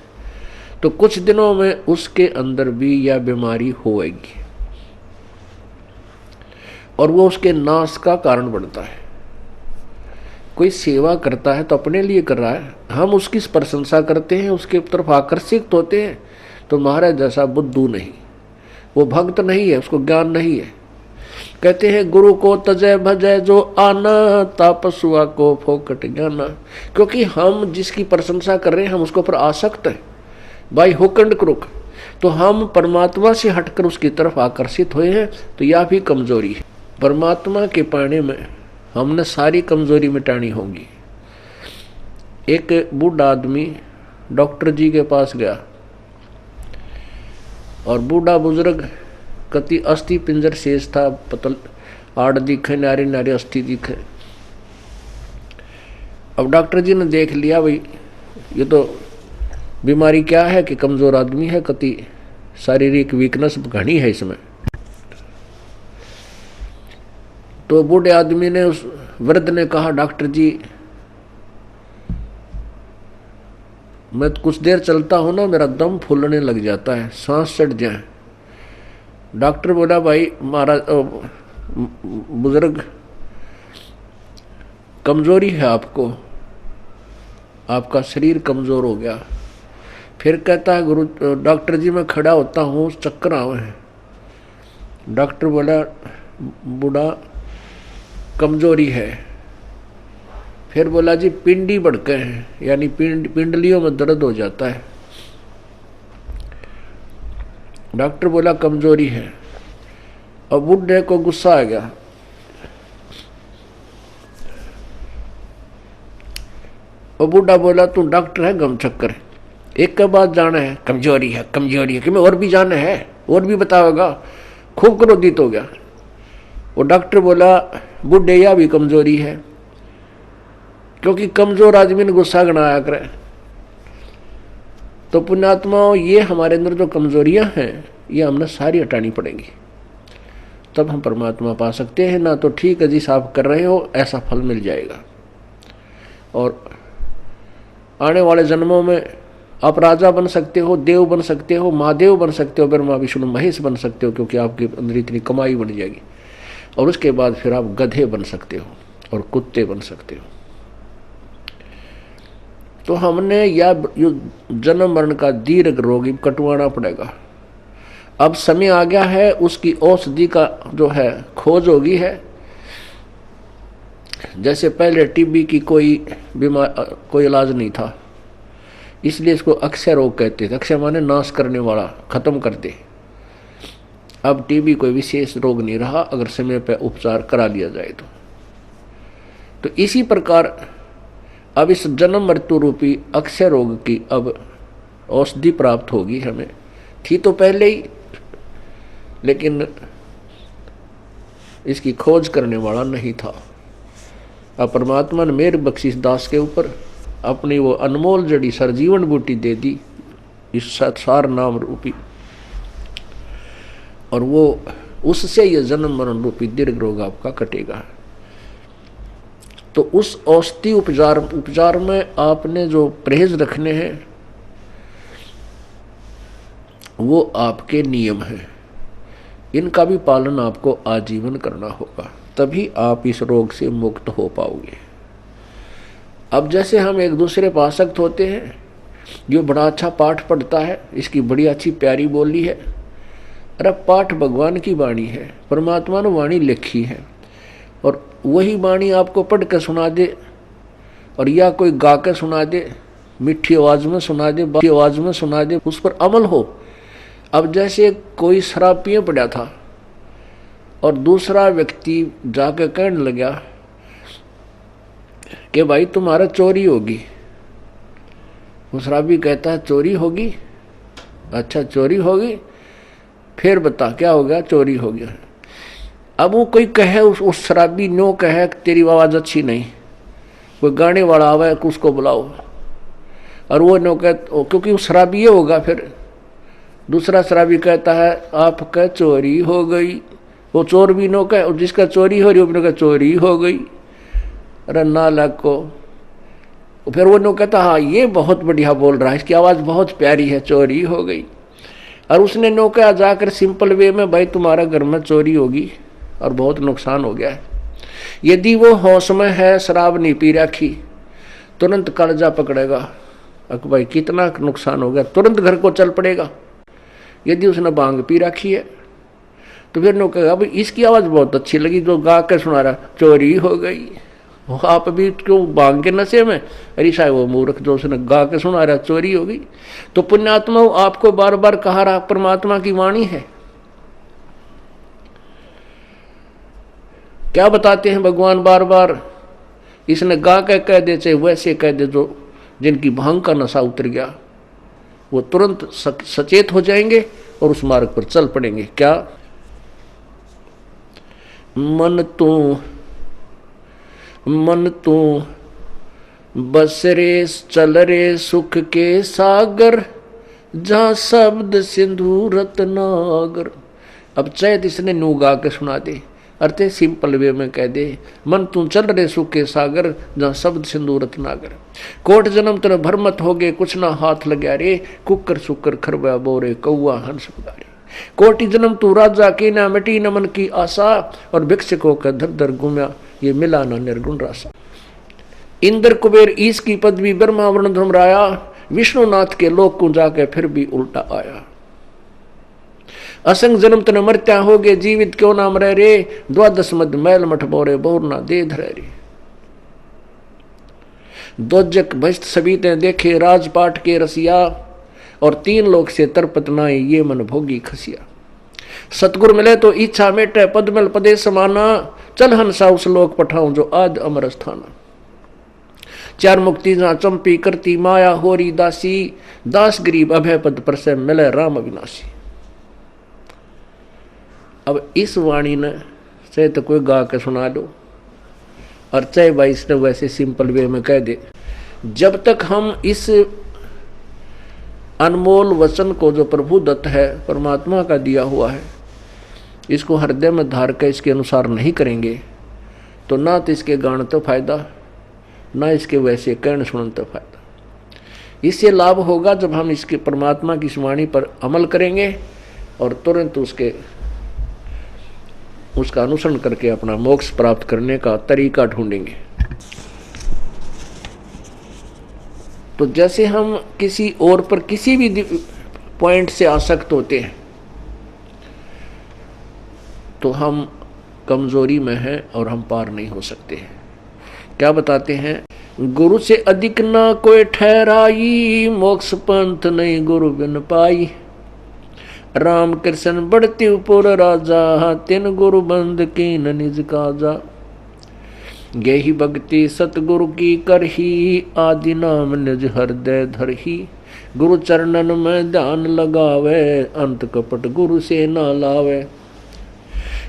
तो कुछ दिनों में उसके अंदर भी यह बीमारी होएगी और वो उसके नाश का कारण बनता है। कोई सेवा करता है तो अपने लिए कर रहा है, हम उसकी प्रशंसा करते हैं, उसके तरफ आकर्षित होते हैं, तो महाराज जैसा बुद्धू नहीं, वो भक्त नहीं है, उसको ज्ञान नहीं है। कहते हैं गुरु को तजय भजय जो आना, तापसुआ को फोकट ज्ञाना। क्योंकि हम जिसकी प्रशंसा कर रहे हैं हम उसके ऊपर आसक्त है, बाई हुक एंड क्रुक, तो हम परमात्मा से हटकर उसकी तरफ आकर्षित हुए हैं, तो यह भी कमजोरी है। परमात्मा के पाने में हमने सारी कमजोरी मिटानी होगी। एक बूढ़ा आदमी डॉक्टर जी के पास गया और बूढ़ा बुजुर्ग कति अस्थि पिंजर शेष था, पतल आड़ दिखे, नारी नारी अस्थि दिखे। अब डॉक्टर जी ने देख लिया भाई ये तो बीमारी क्या है कि कमजोर आदमी है, कति शारीरिक वीकनेस घनी है इसमें। तो बूढ़े आदमी ने, उस वृद्ध ने कहा डॉक्टर जी मैं कुछ देर चलता हूं ना मेरा दम फूलने लग जाता है, सांस चढ़ जाए। डॉक्टर बोला भाई महाराज बुजुर्ग कमजोरी है आपको, आपका शरीर कमजोर हो गया। फिर कहता है गुरु डॉक्टर जी मैं खड़ा होता हूँ चक्कर आवे हैं। डॉक्टर बोला बूढ़ा कमजोरी है। फिर बोला जी पिंडी बढ़के हैं, यानी पिंडलियों में दर्द हो जाता है। डॉक्टर बोला कमजोरी है। और बूढ़े को गुस्सा आ गया। और बूढ़ा बोला तू डॉक्टर है गम चक्कर, एक के बाद जाना है कमजोरी है कमजोरी है, कि मैं और भी जाना है और भी बताओगा। खूब क्रोधित हो गया। वो डॉक्टर बोला बूढ़े या भी कमजोरी है, क्योंकि कमजोर आदमी ने गुस्सा गणाया करे। तो पुण्यात्माओं ये हमारे अंदर जो कमजोरियां हैं ये हमने सारी हटानी पड़ेंगी, तब हम परमात्मा पा सकते हैं। ना तो ठीक है जिस आप कर रहे हो ऐसा फल मिल जाएगा, और आने वाले जन्मों में आप राजा बन सकते हो, देव बन सकते हो, महादेव बन सकते हो, ब्रह्मा विष्णु महेश बन सकते हो, क्योंकि आपके अंदर इतनी कमाई बन जाएगी। और उसके बाद फिर आप गधे बन सकते हो और कुत्ते बन सकते हो। तो हमने या जन्म मरण का दीर्घ रोग कटवाना पड़ेगा। अब समय आ गया है, उसकी औषधि का जो है खोज होगी है। जैसे पहले टीबी की कोई इलाज नहीं था, इसलिए इसको अक्षय रोग कहते थे। अक्षय माने नाश करने वाला, खत्म कर दे। अब टीबी कोई विशेष रोग नहीं रहा अगर समय पर उपचार करा लिया जाए तो इसी प्रकार अब इस जन्म मृत्यु रूपी अक्षय रोग की अब औषधि प्राप्त होगी हमें। थी तो पहले ही, लेकिन इसकी खोज करने वाला नहीं था। अब परमात्मा ने मेरे बख्शिश दास के ऊपर अपनी वो अनमोल जड़ी सरजीवन बूटी दे दी, इस सार नाम रूपी, और वो उससे ये जन्म मरण रूपी दीर्घ रोग आपका कटेगा। तो उस औषधि उपचार में आपने जो परहेज रखने हैं वो आपके नियम हैं, इनका भी पालन आपको आजीवन करना होगा, तभी आप इस रोग से मुक्त हो पाओगे। अब जैसे हम एक दूसरे पर आसक्त होते हैं, जो बड़ा अच्छा पाठ पढ़ता है, इसकी बड़ी अच्छी प्यारी बोली है, अरे पाठ भगवान की वाणी है, परमात्मा ने वाणी लिखी है, और वही वाणी आपको पढ़ के सुना दे, और या कोई गा के सुना दे, मीठी आवाज में सुना दे, बाकी आवाज में सुना दे, उस पर अमल हो। अब जैसे कोई शराब पिए पड़ा था और दूसरा व्यक्ति जाके कहने लगा कि भाई तुम्हारा चोरी होगी। वो शराबी कहता है चोरी होगी? अच्छा चोरी होगी, फिर बता क्या हो गया? चोरी हो गया। अब वो कोई कहे, उस शराबी नो कहे तेरी आवाज़ अच्छी नहीं, कोई गाने वाला आवे उसको बुलाओ। और वो नो क्योंकि वो शराबी होगा, फिर दूसरा शराबी कहता है आपका चोरी हो गई, वो चोर भी नो कहे, और जिसका चोरी हो रही वो भी नो कहे चोरी हो गई। अरे नालायक को। फिर वो नो कहता हाँ ये बहुत बढ़िया बोल रहा है, इसकी आवाज़ बहुत प्यारी है, चोरी हो गई। और उसने नो कहा जाकर सिंपल वे में, भाई तुम्हारा घर में चोरी होगी और बहुत नुकसान हो गया है। यदि वो होश में है, शराब नहीं पी रखी, तुरंत कलेजा पकड़ेगा, अक भाई कितना नुकसान हो गया, तुरंत घर को चल पड़ेगा। यदि उसने भांग पी रखी है तो फिर नो कहेगा भाई इसकी आवाज़ बहुत अच्छी लगी, जो गा कर सुना रहा चोरी हो गई। वो आप भी क्यों भांग के नशे में, अरे साहब वो मूर्ख जो उसने गा के सुना रहा चोरी हो गई। तो पुण्यात्मा आपको बार बार कहा रहा परमात्मा की वाणी है। क्या बताते हैं भगवान बार बार, इसने गा के कह दे चाहे वैसे कह दे, जो जिनकी भांग का नशा उतर गया वो तुरंत सचेत हो जाएंगे और उस मार्ग पर चल पड़ेंगे। क्या मन तू बस रे चल रे सुख के सागर, जहाँ शब्द सिंधु रत्नागर। अब चैत इसने नू गा के सुना दे, अर्थ सिंपल वे में कह दे, मन तू चल रे सुख के सागर, जहाँ शब्द सिंधु रत्नागर। कोट जन्म तेरे भरमत हो गए, कुछ ना हाथ लग्या रे, कुकर सुकर खरबा बोरे कौआ हंस पुकारे। कोटि जन्म तू राजा की ना मिटी न मन की आशा, और भिक्षुकों का धर धर घूमया, ये मिला ना निर्गुण रासा। इंद्र कुबेर ईश की पदवी ब्रह्मा वर्ण धर्मराया, विष्णुनाथ के लोक को जाके फिर भी उल्टा आया। असंग जन्म तन मरत्या हो गए, जीवित क्यों नाम रह रे, द्वादश मद मैल मठ बोरे बोर ना दे धरे रे। दोजक भस्त सभी ते देखे, राजपाट के रसिया, और तीन लोक से तरपत नाए, ये मन भोगी खसिया। सतगुरु मिले तो इच्छा मेटे, पद मिल पदे समाना, चल हंसा उस लोक पठाऊं जो आज अमर स्थाना। चार मुक्ति जहाँ चंपी करती माया होरी दासी, दास गरीब अभय पद पर से मिले राम अविनाशी। अब इस वाणी ने चाहे तो कोई गा के सुना दो, और चाहे भाई इसने वैसे सिंपल वे में कह दे, जब तक हम इस अनमोल वचन को जो प्रभु दत्त है, परमात्मा का दिया हुआ है, इसको हृदय में धार कर इसके अनुसार नहीं करेंगे, तो ना तो इसके गान तो फायदा, ना इसके वैसे कहने सुनने तो फायदा। इससे लाभ होगा जब हम इसके परमात्मा की वाणी पर अमल करेंगे और तुरंत उसका अनुसरण करके अपना मोक्ष प्राप्त करने का तरीका ढूंढेंगे। तो जैसे हम किसी और पर किसी भी पॉइंट से आसक्त होते हैं तो हम कमजोरी में हैं और हम पार नहीं हो सकते हैं। क्या बताते हैं, गुरु से अधिक ना कोई ठहराई, मोक्ष पंथ नहीं गुरु बिन पाई। राम कृष्ण बढ़ती उपुर राजा, तिन गुरु बंद कीन निज काजा। गेहि भक्ति सतगुरु की करही, आदि नाम निज हृदय धरही। गुरु चरणन में ध्यान लगावे, अंत कपट गुरु से न लावे।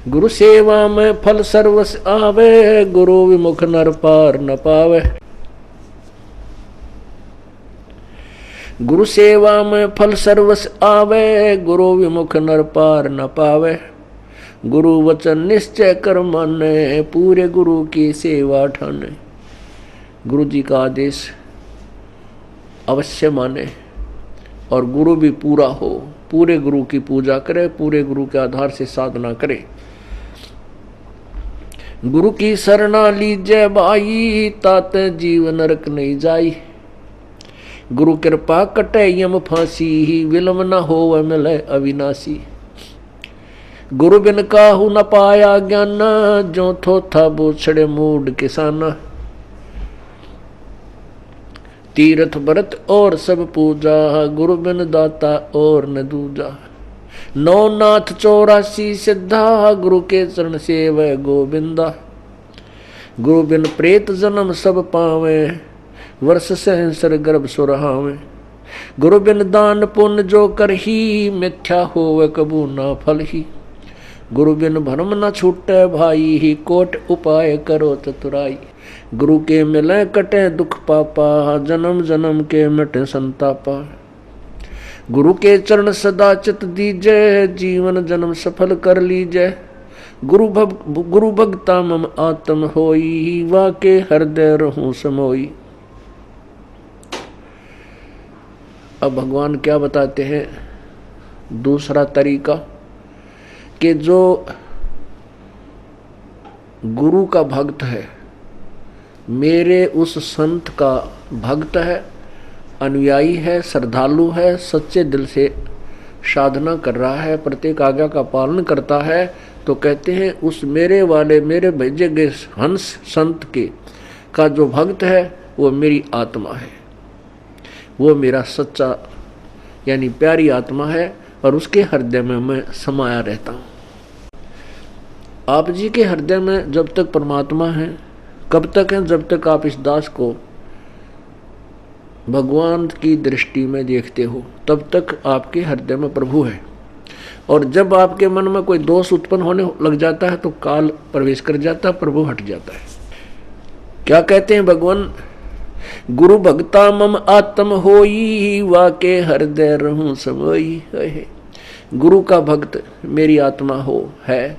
गुरु सेवा में फल सर्वस आवे, गुरु विमुख नर पार न पावे। गुरु सेवा में फल सर्वस आवे, गुरु विमुख नर पार न पावे। गुरु वचन निश्चय कर माने, पूरे गुरु की सेवा ठाने। गुरु जी का आदेश अवश्य माने और गुरु भी पूरा हो, पूरे गुरु की पूजा करे, पूरे गुरु के आधार से साधना करे। गुरु की शरणा लीजय भाई, तात जीवन नरक नहीं जाई। गुरु कृपा कटे यम फांसी, विलम न हो मिले अविनाशी। गुरु बिन काहू न पाया ज्ञान, जो थो था बोछड़े मूड किसाना। तीर्थ व्रत और सब पूजा, गुरु बिन दाता और न दूजा। नौनाथ 84 सिद्धा, गुरु के चरण सेवै गोविंदा। गुरु बिन प्रेत जन्म सब पावे, वर्ष सहस्र गर्भ सुरहावे। गुरु बिन दान पुण्य जो करही, मिथ्या होवे कबू ना फल ही। गुरु बिन भरम न छूटे भाई, कोट उपाय करो चतुराई। गुरु के मिले कटे दुख पापा, जन्म जन्म के मिटे संतापा। गुरु के चरण सदा चित दीजय, जीवन जन्म सफल कर लीजय। गुरु भगता मम आत्म होई, वाके हृदय रहूं समोई। अब भगवान क्या बताते हैं दूसरा तरीका, कि जो गुरु का भक्त है, मेरे उस संत का भक्त है, अनुयायी है, श्रद्धालु है, सच्चे दिल से साधना कर रहा है, प्रत्येक आज्ञा का पालन करता है, तो कहते हैं उस मेरे भेजे गए हंस संत के का जो भक्त है वो मेरी आत्मा है, वो मेरा सच्चा यानी प्यारी आत्मा है, और उसके हृदय में मैं समाया रहता हूँ। आप जी के हृदय में जब तक परमात्मा है, कब तक है? जब तक आप इस दास को भगवान की दृष्टि में देखते हो, तब तक आपके हृदय में प्रभु है। और जब आपके मन में कोई दोष उत्पन्न होने लग जाता है तो काल प्रवेश कर जाता है, प्रभु हट जाता है। क्या कहते हैं भगवान? गुरु भक्ता मम आत्म होई, वाके हृदय रहूं समोई। गुरु का भक्त मेरी आत्मा हो है,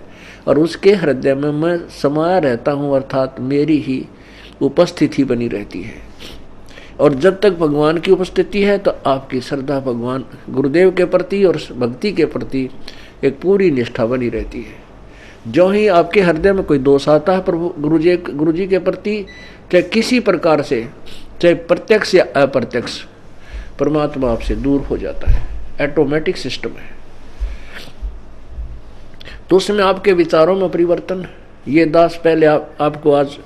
और उसके हृदय में मैं समाया रहता हूँ, अर्थात मेरी ही उपस्थिति बनी रहती है। और जब तक भगवान की उपस्थिति है तो आपकी श्रद्धा भगवान गुरुदेव के प्रति और भक्ति के प्रति एक पूरी निष्ठा बनी रहती है। जो ही आपके हृदय में कोई दोष आता है प्रभु गुरु जी के प्रति, चाहे किसी प्रकार से, चाहे प्रत्यक्ष या अप्रत्यक्ष, परमात्मा आपसे दूर हो जाता है। ऑटोमेटिक सिस्टम है। तो उसमें आपके विचारों में परिवर्तन, ये दास पहले आपको आज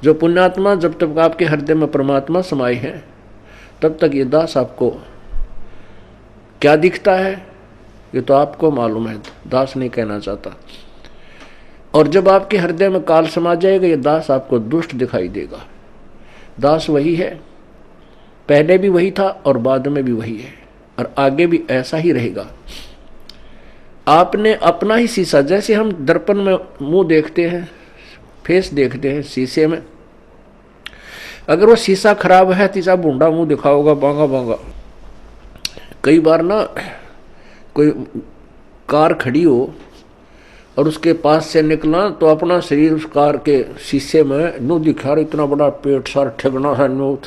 जो पुण्यात्मा, जब तक आपके हृदय में परमात्मा समाये हैं तब तक ये दास आपको क्या दिखता है ये तो आपको मालूम है, दास नहीं कहना चाहता। और जब आपके हृदय में काल समा जाएगा ये दास आपको दुष्ट दिखाई देगा। दास वही है, पहले भी वही था और बाद में भी वही है, और आगे भी ऐसा ही रहेगा। आपने अपना ही शीशा, जैसे हम दर्पण में मुंह देखते हैं, फेस देखते हैं शीशे में, अगर वो शीशा खराब है तीसरा बूंदा मुंह दिखाओगा, बांगा बांगा। कई बार ना कोई कार खड़ी हो और उसके पास से निकला तो अपना शरीर उस कार के शीशे में नो दिखा रहा, इतना बड़ा पेट सारा ठगना है, नो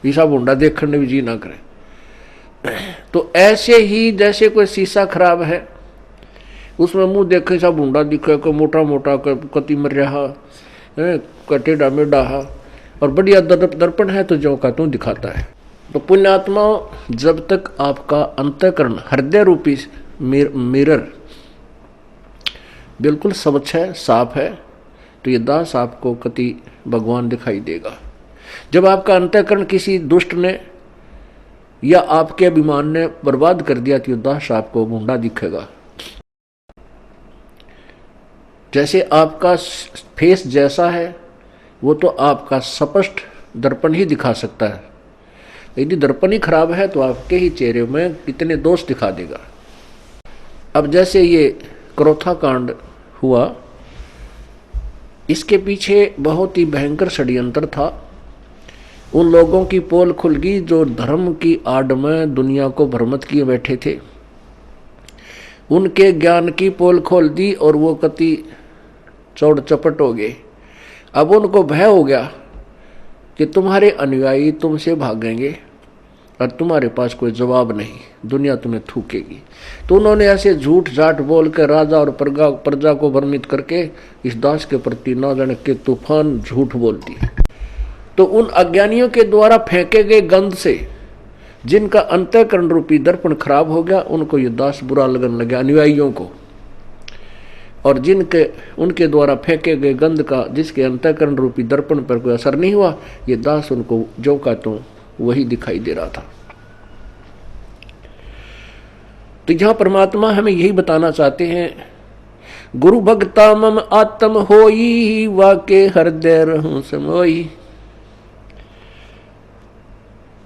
ईसा बूंदा देखने भी जी ना करे। तो ऐसे ही जैसे कोई शीशा खराब है, उसमें मुंह देखे सा बूंदा दिखे, को मोटा मोटा कति मर रहा टेढ़ा मेढ़ा, और बढ़िया दर्पण है तो जो का तू दिखाता है। तो पुण्यात्मा, जब तक आपका अंतःकरण हृदय रूपी मिरर बिल्कुल स्वच्छ है, साफ है, तो ये दास आपको कति भगवान दिखाई देगा। जब आपका अंतःकरण किसी दुष्ट ने या आपके अभिमान ने बर्बाद कर दिया तो ये दास आपको बूंदा दिखेगा। जैसे आपका फेस जैसा है वो तो आपका स्पष्ट दर्पण ही दिखा सकता है, यदि दर्पण ही खराब है तो आपके ही चेहरे में कितने दोष दिखा देगा। अब जैसे ये क्रोथा कांड हुआ, इसके पीछे बहुत ही भयंकर षड्यंत्र था। उन लोगों की पोल खुल गई जो धर्म की आड़ में दुनिया को भ्रमित किए बैठे थे, उनके ज्ञान की पोल खोल दी और वो कति चौड़ चपट हो गए। अब उनको भय हो गया कि तुम्हारे अनुयायी तुमसे भागेंगे और तुम्हारे पास कोई जवाब नहीं, दुनिया तुम्हें थूकेगी। तो उन्होंने ऐसे झूठ झाट बोल कर राजा और प्रजा को भ्रमित करके इस दास के प्रति ना जाने के तूफान झूठ बोल दिए। तो उन अज्ञानियों के द्वारा फेंके गए गंध से जिनका अंतःकरण रूपी दर्पण खराब हो गया, उनको ये दास बुरा लगने लगा, अनुयायियों को। और जिनके उनके द्वारा फेंके गए गंध का जिसके अंतःकरण रूपी दर्पण पर कोई असर नहीं हुआ, ये दास उनको जो का तो वही दिखाई दे रहा था। तो यहां परमात्मा हमें यही बताना चाहते हैं, गुरु भक्ता मम आत्म होई, वाके हृदय रहूं समोई।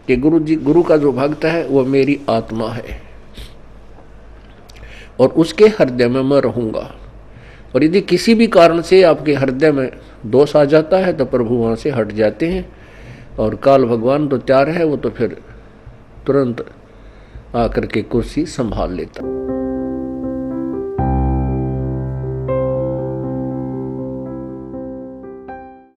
कि गुरु का जो भक्त है वो मेरी आत्मा है और उसके हृदय में मैं रहूंगा। और यदि किसी भी कारण से आपके हृदय में दोष आ जाता है तो प्रभु वहाँ से हट जाते हैं, और काल भगवान तो तैयार है, वो तो फिर तुरंत आकर के कुर्सी संभाल लेता।